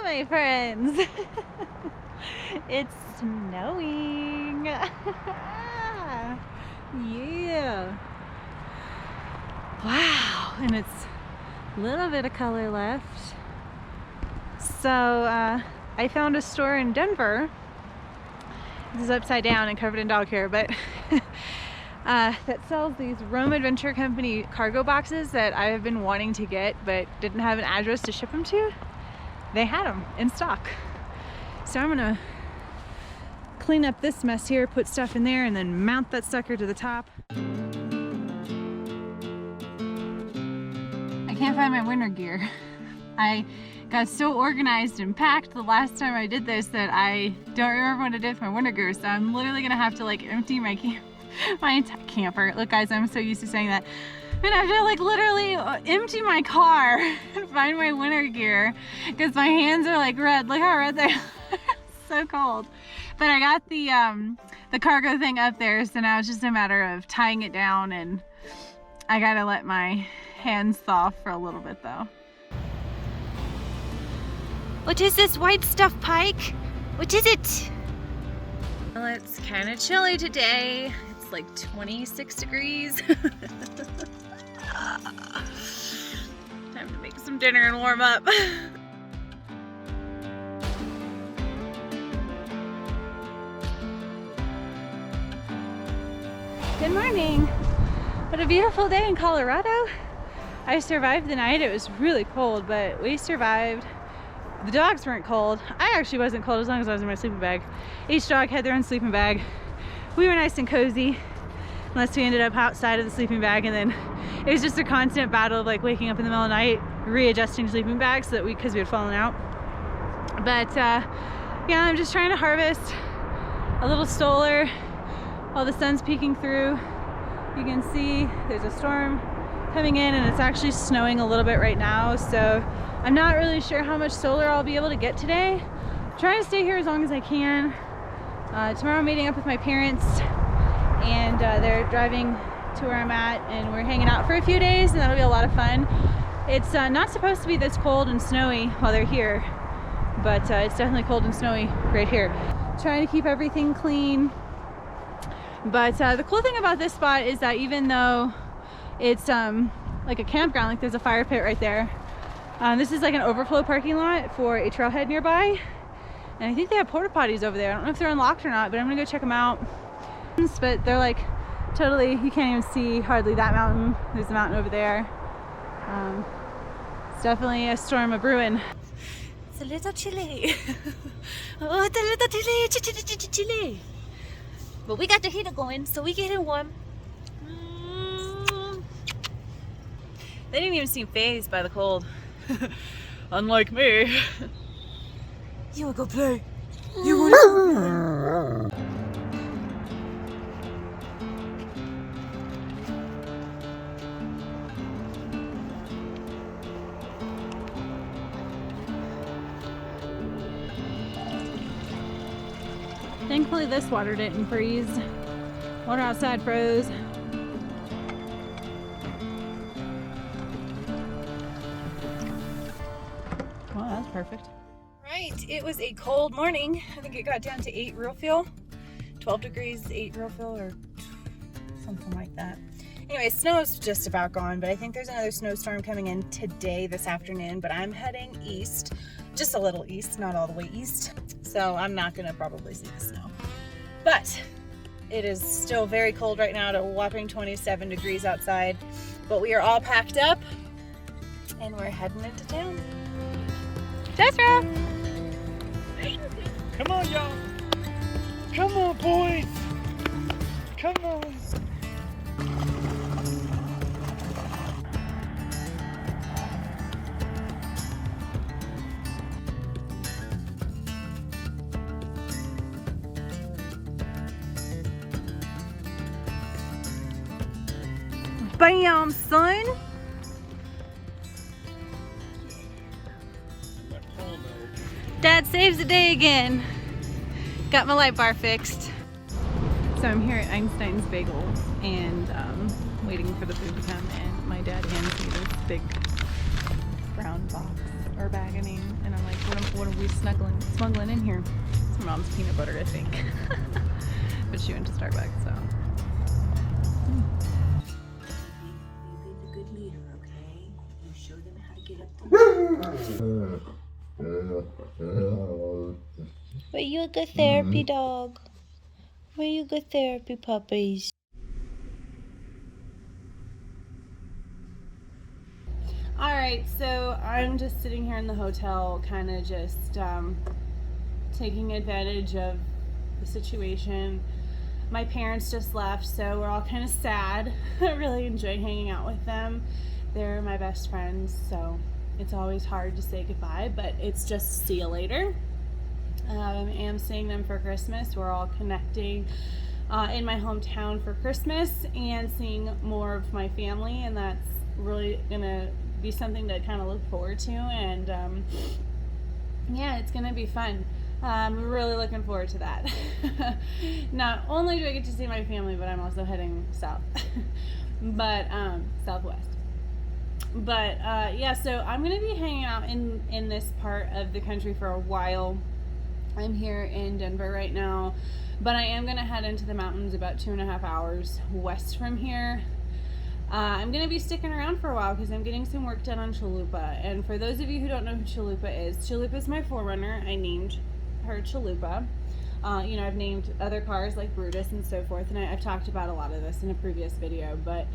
my friends. It's snowing. Yeah. Wow, and it's a little bit of color left. So I found a store in Denver. This is upside down and covered in dog hair, but that sells these Rome Adventure Company cargo boxes that I have been wanting to get but didn't have an address to ship them to. They had them in stock. So I'm gonna clean up this mess here, put stuff in there, and then mount that sucker to the top. I can't find my winter gear. I got so organized and packed the last time I did this that I don't remember what I did with my winter gear, so I'm literally gonna have to like empty my camper. Look guys, I'm so used to saying that. I'm gonna have to like literally empty my car and find my winter gear because my hands are like red. Look how red they are. So cold. But I got the cargo thing up there, so now it's just a matter of tying it down, and I gotta let my hands thaw for a little bit though. What is this white stuff, Pike? What is it? Well, it's kind of chilly today. It's like 26 degrees. Time to make some dinner and warm up. Good morning. What a beautiful day in Colorado. I survived the night. It was really cold, but we survived. The dogs weren't cold. I actually wasn't cold as long as I was in my sleeping bag. Each dog had their own sleeping bag. We were nice and cozy, unless we ended up outside of the sleeping bag, and then it was just a constant battle of like waking up in the middle of the night, readjusting sleeping bags so that because we had fallen out. But yeah, I'm just trying to harvest a little stolar while the sun's peeking through. You can see there's a storm coming in, and it's actually snowing a little bit right now, so I'm not really sure how much solar I'll be able to get today. I'm trying to stay here as long as I can. Tomorrow I'm meeting up with my parents, and they're driving to where I'm at, and we're hanging out for a few days, and that'll be a lot of fun. It's not supposed to be this cold and snowy while they're here, but it's definitely cold and snowy right here. Trying to keep everything clean. But the cool thing about this spot is that even though it's like a campground, like there's a fire pit right there, this is like an overflow parking lot for a trailhead nearby, and I think they have porta potties over there. I don't know if they're unlocked or not, but I'm gonna go check them out. But they're like totally, you can't even see hardly that mountain. There's a mountain over there. It's definitely a storm a brewing. It's a little chilly. Oh, it's a little chilly. But we got the heater going, so we get it warm. They didn't even seem fazed by the cold. Unlike me. You wanna go play? You wanna go play? Thankfully this water didn't freeze. Water outside froze. Well, that's perfect. Right, it was a cold morning. I think it got down to 8 real feel. 12 degrees, 8 real feel, or something like that. Anyway, snow's just about gone, but I think there's another snowstorm coming in today, this afternoon, but I'm heading east. Just a little east, not all the way east. So I'm not gonna probably see the snow. But it is still very cold right now, at a whopping 27 degrees outside. But we are all packed up and we're heading into town. Desra! Come on, y'all. Come on, boys. Come on. Bam, son! Dad saves the day again. Got my light bar fixed. So I'm here at Einstein's Bagels and waiting for the food to come, and my dad hands me this big brown box, or bag, I mean, and I'm like, what What are we smuggling in here? It's my mom's peanut butter, I think. But she went to Starbucks, so. You be the good leader, okay? You show them how to get up the But you a good therapy dog. Were you good therapy puppies? Alright, so I'm just sitting here in the hotel, kind of just taking advantage of the situation. My parents just left, so we're all kind of sad. I really enjoy hanging out with them. They're my best friends, so it's always hard to say goodbye, but it's just see you later. I am seeing them for Christmas. We're all connecting in my hometown for Christmas and seeing more of my family, and that's really gonna be something to kind of look forward to, and yeah, it's gonna be fun. I'm really looking forward to that. Not only do I get to see my family, but I'm also heading south, but southwest. But yeah, so I'm gonna be hanging out in this part of the country for a while. I'm here in Denver right now, but I am gonna head into the mountains about 2.5 hours west from here. I'm going to be sticking around for a while because I'm getting some work done on Chalupa. And for those of you who don't know who Chalupa is my 4Runner. I named her Chalupa. You know, I've named other cars like Brutus and so forth, and I've talked about a lot of this in a previous video. But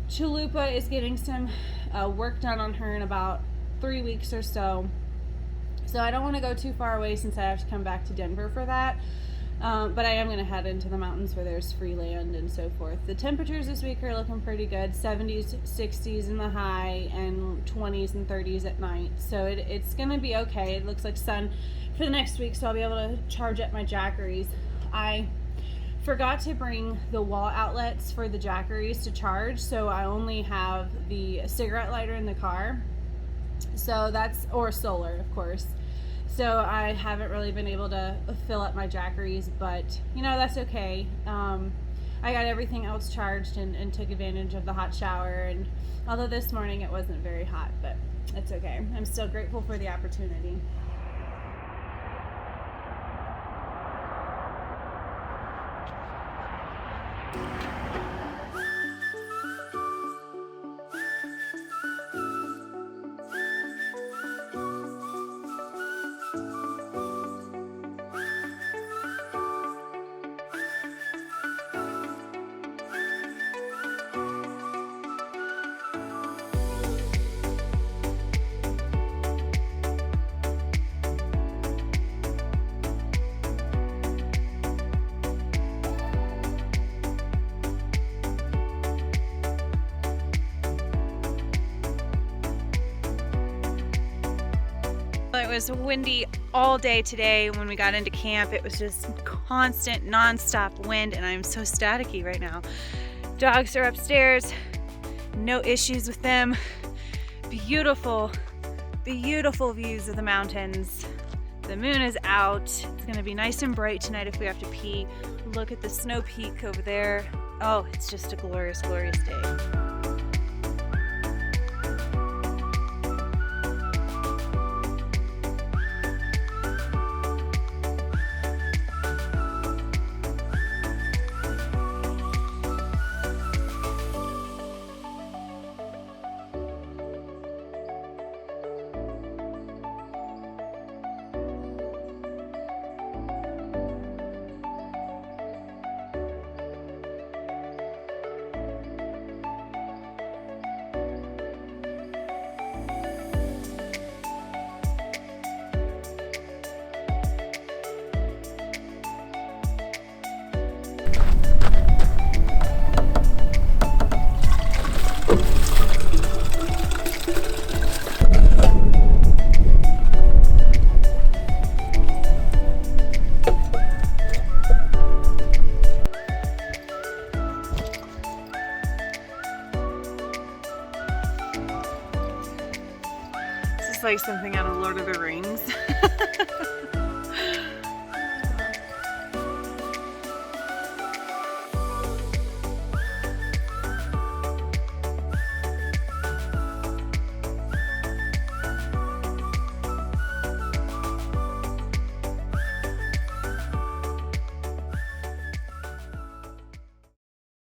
Chalupa is getting some work done on her in about 3 weeks or so. So I don't want to go too far away since I have to come back to Denver for that. But I am going to head into the mountains where there's free land and so forth. The temperatures this week are looking pretty good. 70s, 60s in the high, and 20s and 30s at night. So it's going to be okay. It looks like sun for the next week, so I'll be able to charge up my Jackeries. I forgot to bring the wall outlets for the Jackeries to charge, so I only have the cigarette lighter in the car. So that's, or solar, of course. So I haven't really been able to fill up my Jackeries, but you know, that's okay. I got everything else charged and took advantage of the hot shower, and although this morning it wasn't very hot, but it's okay. I'm still grateful for the opportunity. It was windy all day today. When we got into camp, it was just constant, non-stop wind, and I'm so staticky right now. Dogs are upstairs, no issues with them. Beautiful, beautiful views of the mountains. The moon is out. It's gonna be nice and bright tonight if we have to pee. Look at the snow peak over there. Oh, it's just a glorious, glorious day. Like something out of Lord of the Rings.